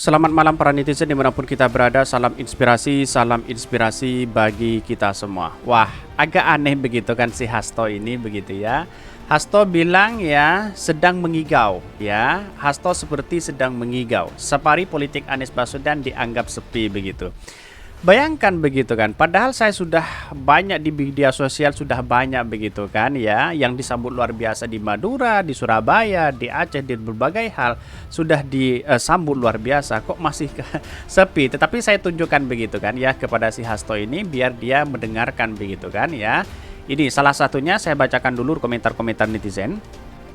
Selamat malam para netizen dimanapun kita berada. Salam inspirasi bagi kita semua. Wah, agak aneh begitu kan si Hasto ini begitu ya. Hasto bilang ya sedang mengigau ya. Hasto seperti sedang mengigau. Safari politik Anies Baswedan dianggap sepi begitu. Bayangkan begitu kan, padahal saya sudah banyak di media sosial, sudah banyak begitu kan ya, yang disambut luar biasa di Madura, di Surabaya, di Aceh, di berbagai hal sudah disambut luar biasa, kok masih sepi. Tetapi saya tunjukkan begitu kan ya kepada si Hasto ini biar dia mendengarkan begitu kan ya. Ini salah satunya, saya bacakan dulu komentar-komentar netizen.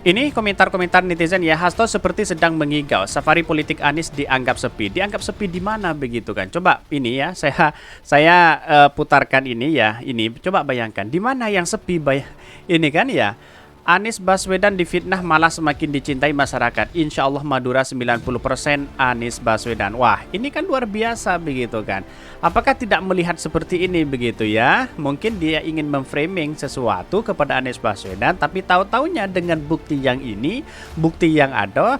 Ini komentar-komentar netizen ya. Hasto seperti sedang mengigau. Safari politik Anies dianggap sepi. Dianggap sepi di mana begitu kan? Coba ini ya, saya putarkan ini ya. Ini coba bayangkan di mana yang sepi ini kan ya. Anies Baswedan difitnah malah semakin dicintai masyarakat. Insya Allah Madura 90% Anies Baswedan. Wah, ini kan luar biasa begitu kan. Apakah tidak melihat seperti ini begitu ya? Mungkin dia ingin memframing sesuatu kepada Anies Baswedan, tapi tahu-taunya dengan bukti yang ini, bukti yang ada,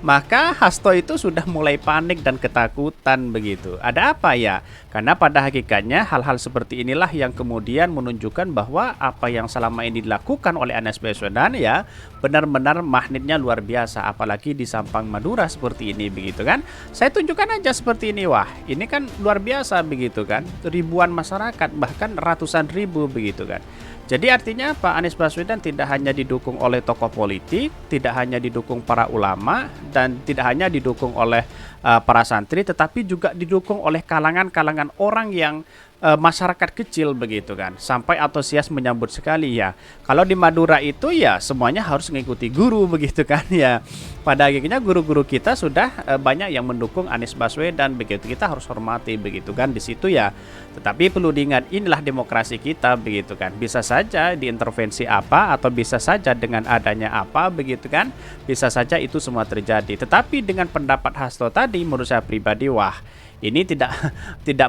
maka Hasto itu sudah mulai panik dan ketakutan begitu. Ada apa ya? Karena pada hakikatnya hal-hal seperti inilah yang kemudian menunjukkan bahwa apa yang selama ini dilakukan oleh Anies Baswedan ya benar-benar magnetnya luar biasa, apalagi di Sampang Madura seperti ini begitu kan. Saya tunjukkan aja seperti ini. Wah, ini kan luar biasa begitu kan, ribuan masyarakat bahkan ratusan ribu begitu kan. Jadi artinya Pak Anies Baswedan tidak hanya didukung oleh tokoh politik, tidak hanya didukung para ulama, dan tidak hanya didukung oleh para santri, tetapi juga didukung oleh kalangan-kalangan orang yang masyarakat kecil begitu kan, sampai antusias menyambut sekali ya. Kalau di Madura itu ya semuanya harus mengikuti guru begitu kan ya. Pada akhirnya guru-guru kita sudah banyak yang mendukung Anies Baswedan begitu. Kita harus hormati begitu kan di situ ya. Tetapi perlu diingat, inilah demokrasi kita begitu kan. Bisa saja diintervensi apa atau bisa saja dengan adanya apa begitu kan. Bisa saja itu semua terjadi. Tetapi dengan pendapat Hasto tadi menurut saya pribadi, wah, ini tidak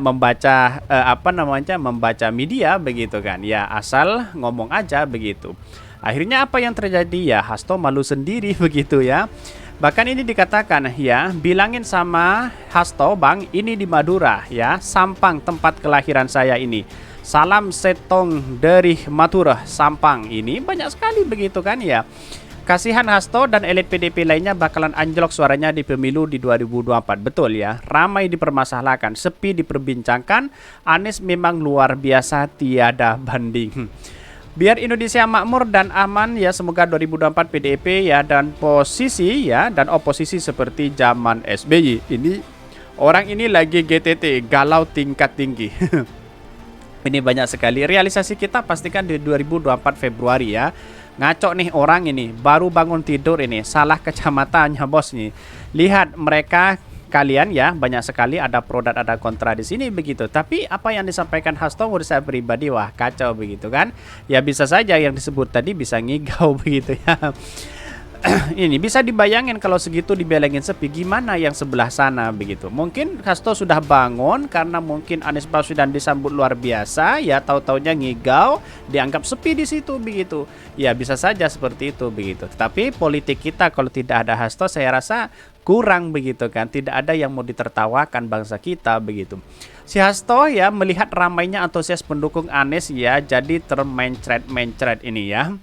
membaca membaca media begitu kan ya, asal ngomong aja begitu. Akhirnya apa yang terjadi ya, Hasto malu sendiri begitu ya. Bahkan ini dikatakan ya, bilangin sama Hasto, Bang, ini di Madura ya, Sampang tempat kelahiran saya ini. Salam setong dari Madura, Sampang. Ini banyak sekali begitu kan ya. Kasihan Hasto dan elit PDP lainnya bakalan anjlok suaranya di pemilu di 2024. Betul ya, ramai dipermasalahkan, sepi diperbincangkan. Anies memang luar biasa, tiada banding. Biar Indonesia makmur dan aman ya, semoga 2024 PDIP ya dan posisi ya dan oposisi seperti zaman SBY. Ini orang ini lagi GTT, galau tingkat tinggi. Ini banyak sekali realisasi kita, pastikan di 2024 Februari ya. Ngaco nih orang ini, baru bangun tidur ini, salah kecamatannya bos nih. Lihat mereka, kalian ya, banyak sekali ada pro dan ada kontra di sini begitu. Tapi apa yang disampaikan Hasto menurut saya pribadi, wah kacau begitu kan. Ya bisa saja yang disebut tadi bisa ngigau begitu ya. Ini bisa dibayangin kalau segitu dibelengin sepi, gimana yang sebelah sana begitu. Mungkin Hasto sudah bangun karena mungkin Anies Baswedan disambut luar biasa ya, tahu-taunya ngigau, dianggap sepi di situ begitu. Ya bisa saja seperti itu begitu. Tetapi politik kita kalau tidak ada Hasto saya rasa kurang begitu kan, tidak ada yang mau ditertawakan bangsa kita begitu. Si Hasto ya melihat ramainya antusias pendukung Anies ya, jadi termencret ini ya.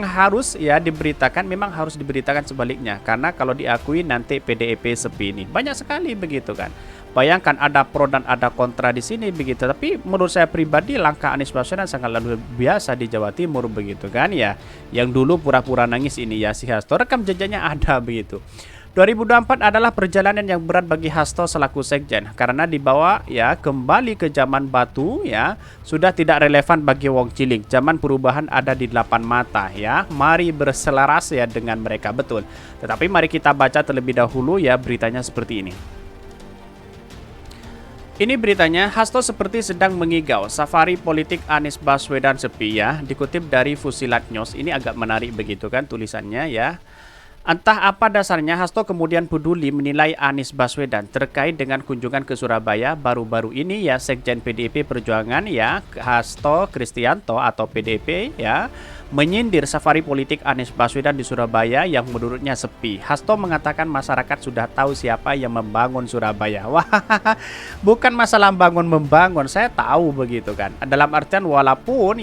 Harus ya diberitakan, memang harus diberitakan sebaliknya, karena kalau diakui nanti PDIP sepi ini banyak sekali begitu kan. Bayangkan ada pro dan ada kontra di sini begitu. Tapi menurut saya pribadi langkah Anies Baswedan sangat luar biasa di Jawa Timur begitu kan ya. Yang dulu pura-pura nangis ini ya si Hasto, rekam jejaknya ada begitu. 2024 adalah perjalanan yang berat bagi Hasto selaku sekjen karena dibawa ya kembali ke zaman batu ya, sudah tidak relevan bagi Wong Cilik. Zaman perubahan ada di 8 mata ya. Mari berselaras ya dengan mereka, betul. Tetapi mari kita baca terlebih dahulu ya beritanya seperti ini. Ini beritanya, Hasto seperti sedang mengigau. Safari politik Anies Baswedan sepi ya. Dikutip dari Fusilat News. Ini agak menarik begitu kan tulisannya ya. Entah apa dasarnya Hasto kemudian peduli menilai Anies Baswedan terkait dengan kunjungan ke Surabaya baru-baru ini ya. Sekjen PDIP Perjuangan ya, Hasto Kristianto atau PDIP ya, menyindir safari politik Anies Baswedan di Surabaya yang menurutnya sepi. Hasto mengatakan masyarakat sudah tahu siapa yang membangun Surabaya. Wah, bukan masalah membangun, saya tahu begitu kan. Dalam artian walaupun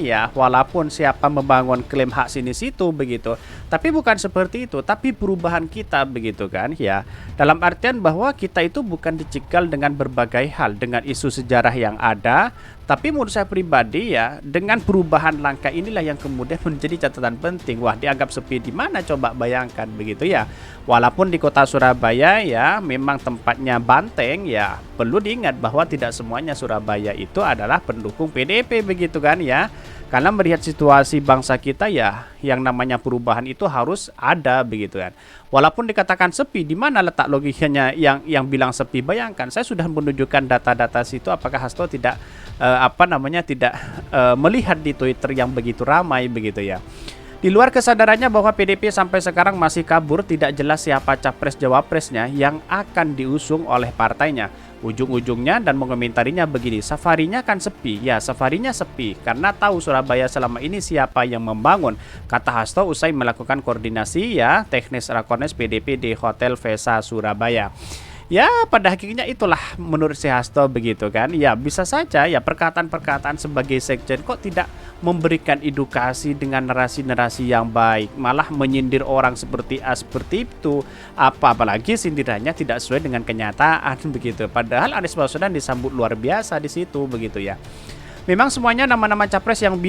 siapa membangun klaim hak sini situ begitu. Tapi bukan seperti itu, tapi perubahan kita begitu kan ya. Dalam artian bahwa kita itu bukan dicekal dengan berbagai hal, dengan isu sejarah yang ada, tapi menurut saya pribadi ya, dengan perubahan langkah inilah yang kemudian menjadi catatan penting. Wah, dianggap sepi di mana coba bayangkan begitu ya. Walaupun di kota Surabaya ya memang tempatnya banteng ya, perlu diingat bahwa tidak semuanya Surabaya itu adalah pendukung PDIP begitu kan ya. Karena melihat situasi bangsa kita ya, yang namanya perubahan itu harus ada begitu kan. Walaupun dikatakan sepi, di mana letak logikanya yang bilang sepi? Bayangkan, saya sudah menunjukkan data-data situ. Apakah Hasto tidak tidak melihat di Twitter yang begitu ramai begitu ya? Di luar kesadarannya bahwa PDIP sampai sekarang masih kabur, tidak jelas siapa capres jawapresnya yang akan diusung oleh partainya. Ujung-ujungnya dan mengomentarinya begini, safarinya kan sepi. Ya, safarinya sepi karena tahu Surabaya selama ini siapa yang membangun, kata Hasto usai melakukan koordinasi ya teknis rakornes PDIP di Hotel Vesa Surabaya. Ya, pada hakikatnya itulah menurut si Hasto begitu kan. Ya, bisa saja ya perkataan-perkataan sebagai sekjen kok tidak memberikan edukasi dengan narasi-narasi yang baik, malah menyindir orang seperti A seperti itu. Apalagi sindirannya tidak sesuai dengan kenyataan begitu. Padahal Anies Baswedan disambut luar biasa di situ begitu ya. Memang semuanya nama-nama capres yang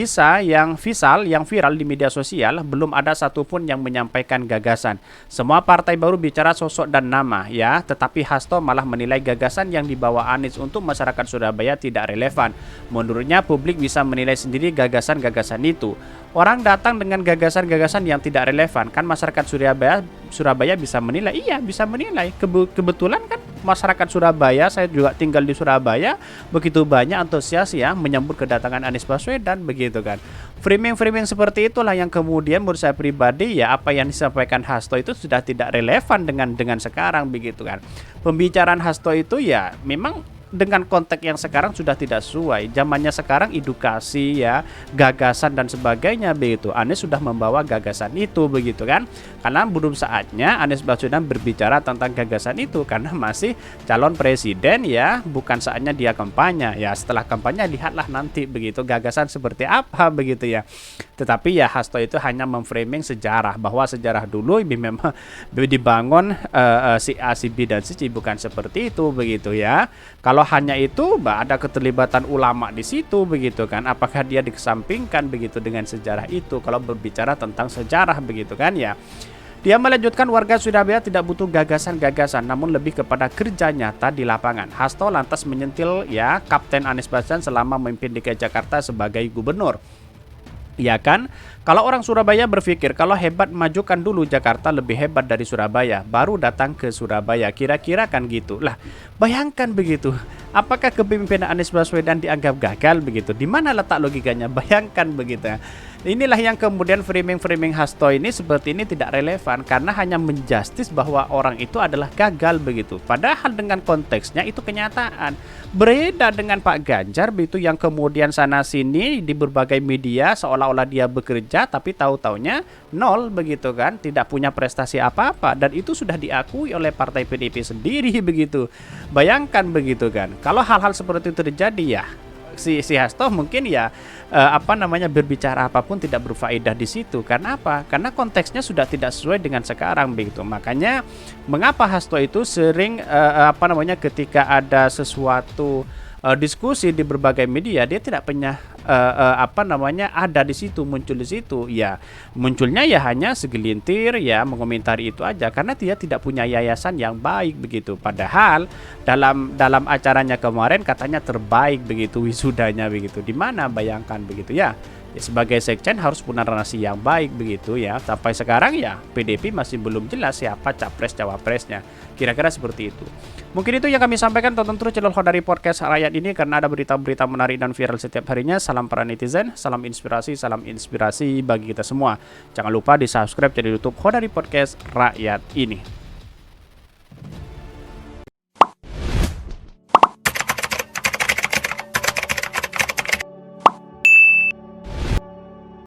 viral di media sosial, belum ada satupun yang menyampaikan gagasan. Semua partai baru bicara sosok dan nama ya, tetapi Hasto malah menilai gagasan yang dibawa Anies untuk masyarakat Surabaya tidak relevan. Menurutnya publik bisa menilai sendiri gagasan-gagasan itu. Orang datang dengan gagasan-gagasan yang tidak relevan, kan masyarakat Surabaya bisa menilai. Iya, bisa menilai. Kebetulan kan masyarakat Surabaya, saya juga tinggal di Surabaya, begitu banyak antusias ya menyambut kedatangan Anies Baswedan begitu kan. Framing-framing seperti itulah yang kemudian menurut saya pribadi ya, apa yang disampaikan Hasto itu sudah tidak relevan dengan sekarang begitu kan. Pembicaraan Hasto itu ya memang dengan konteks yang sekarang sudah tidak sesuai. Zamannya sekarang edukasi ya, gagasan dan sebagainya begitu. Anies sudah membawa gagasan itu begitu kan. Karena belum saatnya Anies Baswedan berbicara tentang gagasan itu karena masih calon presiden ya, bukan saatnya dia kampanye. Ya, setelah kampanye lihatlah nanti begitu gagasan seperti apa begitu ya. Tetapi ya Hasto itu hanya memframing sejarah, bahwa sejarah dulu memang dibangun si A, si B dan si C, bukan seperti itu begitu ya. Kalau hanya itu, ada keterlibatan ulama di situ begitu kan. Apakah dia dikesampingkan begitu dengan sejarah itu kalau berbicara tentang sejarah begitu kan ya. Dia melanjutkan warga Surabaya tidak butuh gagasan-gagasan namun lebih kepada kerja nyata di lapangan. Hasto lantas menyentil ya Kapten Anies Baswedan selama memimpin DKI Jakarta sebagai gubernur. Ya kan? Kalau orang Surabaya berpikir kalau hebat majukan dulu Jakarta lebih hebat dari Surabaya, baru datang ke Surabaya. Kira-kira kan gitu. Lah, bayangkan begitu. Apakah kepemimpinan Anies Baswedan dianggap gagal begitu? Di mana letak logikanya? Bayangkan begitu. Inilah yang kemudian framing-framing Hasto ini seperti ini tidak relevan karena hanya menjustis bahwa orang itu adalah gagal begitu. Padahal dengan konteksnya itu kenyataan. Berbeda dengan Pak Ganjar begitu yang kemudian sana sini di berbagai media seolah-olah dia bekerja tapi tahu-taunya nol begitu kan, tidak punya prestasi apa-apa dan itu sudah diakui oleh partai PDIP sendiri begitu. Bayangkan begitu kan. Kalau hal-hal seperti itu terjadi ya si Hasto mungkin ya berbicara apapun tidak berfaedah di situ. Karena apa? Karena konteksnya sudah tidak sesuai dengan sekarang begitu. Makanya mengapa Hasto itu sering ketika ada sesuatu diskusi di berbagai media dia tidak punya ada di situ, muncul di situ ya, munculnya ya hanya segelintir ya mengomentari itu aja karena dia tidak punya yayasan yang baik begitu. Padahal dalam acaranya kemarin katanya terbaik begitu wisudanya begitu. Di mana bayangkan begitu ya. Ya, sebagai sekjen harus punya narasi yang baik begitu ya. Sampai sekarang ya PDIP masih belum jelas siapa capres cawapresnya. Kira-kira seperti itu. Mungkin itu yang kami sampaikan. Tonton terus channel Hodari Podcast Rakyat ini karena ada berita-berita menarik dan viral setiap harinya. Salam para netizen, salam inspirasi bagi kita semua. Jangan lupa di subscribe channel YouTube Hodari Podcast Rakyat ini.